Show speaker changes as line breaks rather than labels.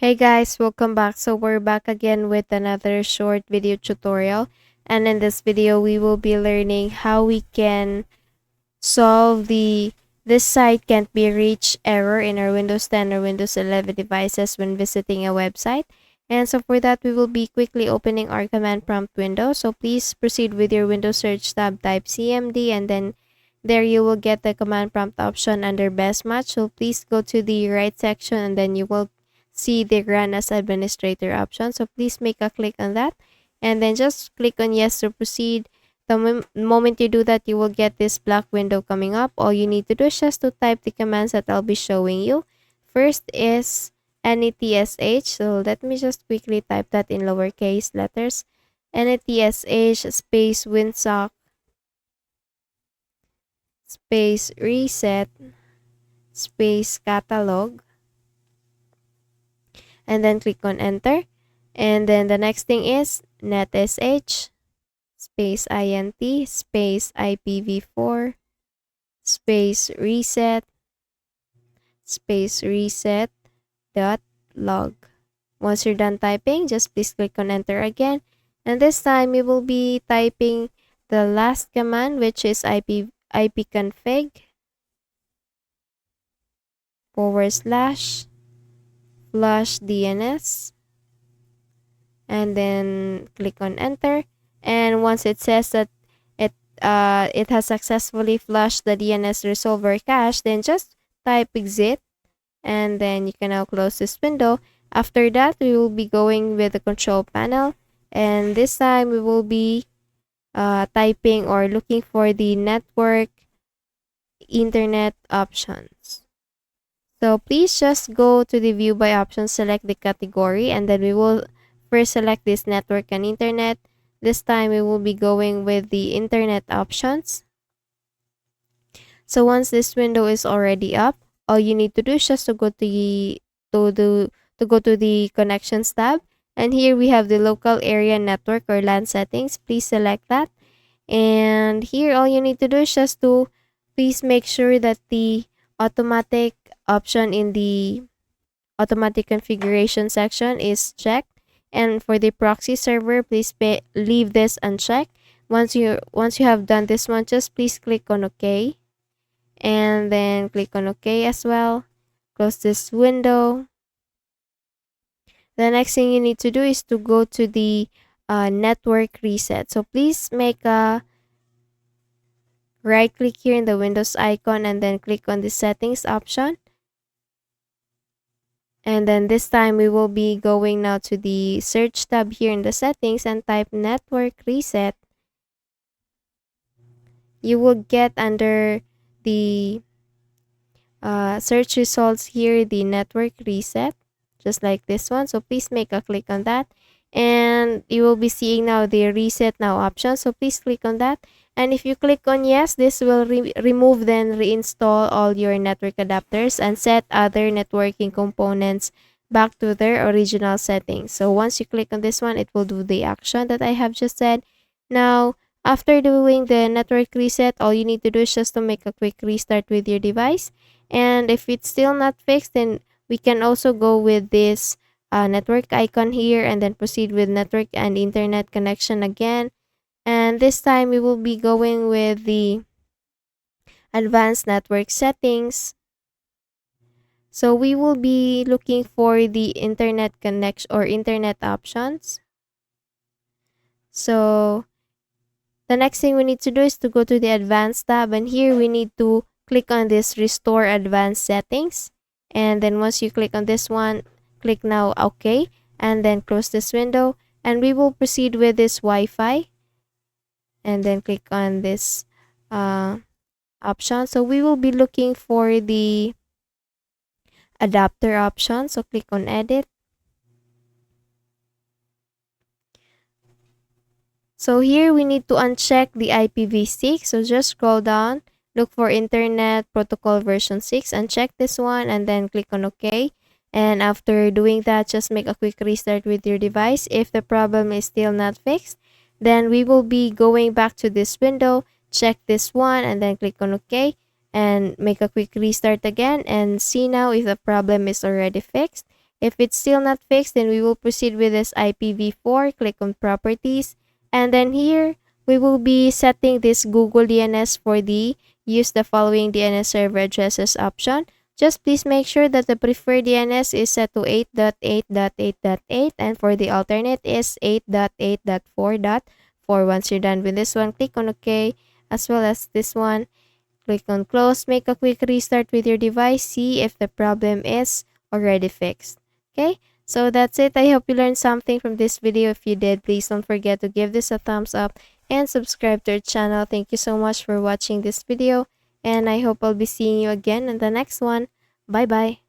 Hey guys, welcome back. So we're back again with another short video tutorial, and in this video we will be learning how we can solve the this site can't be reached error in our Windows 10 or Windows 11 devices when visiting a website. And so for that we will be quickly opening our command prompt window. So please proceed with your Windows search tab, type CMD, and then there you will get the command prompt option under best match. So please go to the right section and then you will see the run as administrator option. So please make a click on that and then just click on yes to proceed. The moment you do that, you will get this black window coming up. All you need to do is just to type the commands that I'll be showing you. First is netsh. So let me just quickly type that in lowercase letters. netsh space winsock space reset space catalog, and then click on enter. And then the next thing is netsh space int space ipv4 space reset dot log. Once you're done typing, just please click on enter again, and this time you will be typing the last command, which is ipconfig / flush DNS, and then click on enter. And once it says that it has successfully flushed the DNS resolver cache, then just type exit, and then you can now close this window. After that, we will be going with the control panel, and this time we will be typing or looking for the network internet options. So please just go to the view by options, select the category, and then we will first select this network and internet. This time we will be going with the internet options. So once this window is already up, all you need to do is just to go to the connections tab, and here we have the local area network or LAN settings. Please select that, and here all you need to do is just to please make sure that the automatic option in the automatic configuration section is checked, and for the proxy server, please leave this unchecked. Once you have done this one, just please click on OK, and then click on OK as well. Close this window. The next thing you need to do is to go to the network reset. So please make a right click here in the Windows icon and then click on the settings option. And then this time we will be going now to the search tab here in the settings and type network reset. You will get under the search results here the network reset, just like this one. So please make a click on that, and you will be seeing now the reset now option. So please click on that, and if you click on yes, this will remove then reinstall all your network adapters and set other networking components back to their original settings. So once you click on this one, it will do the action that I have just said. Now after doing the network reset, all you need to do is just to make a quick restart with your device. And if it's still not fixed, then we can also go with this network icon here and then proceed with network and internet connection again. And this time we will be going with the advanced network settings. So we will be looking for the internet connection or internet options. So the next thing we need to do is to go to the advanced tab, and here we need to click on this restore advanced settings. And then once you click on this one, click now OK, and then close this window, and we will proceed with this Wi-Fi, and then click on this option. So we will be looking for the adapter option, so click on edit. So here we need to uncheck the IPv6. So just scroll down, look for Internet Protocol version 6, uncheck this one, and then click on OK. And after doing that, just make a quick restart with your device. If the problem is still not fixed, then we will be going back to this window, check this one, and then click on OK, and make a quick restart again, and see now if the problem is already fixed. If it's still not fixed, then we will proceed with this IPv4. Click on properties. And then here, we will be setting this Google DNS for the use the following DNS server addresses option. Just please make sure that the preferred DNS is set to 8.8.8.8 and for the alternate is 8.8.4.4. Once you're done with this one, click on OK, as well as this one. Click on close, make a quick restart with your device, see if the problem is already fixed. Okay, so that's it. I hope you learned something from this video. If you did, please don't forget to give this a thumbs up and subscribe to our channel. Thank you so much for watching this video, and I hope I'll be seeing you again in the next one. Bye bye.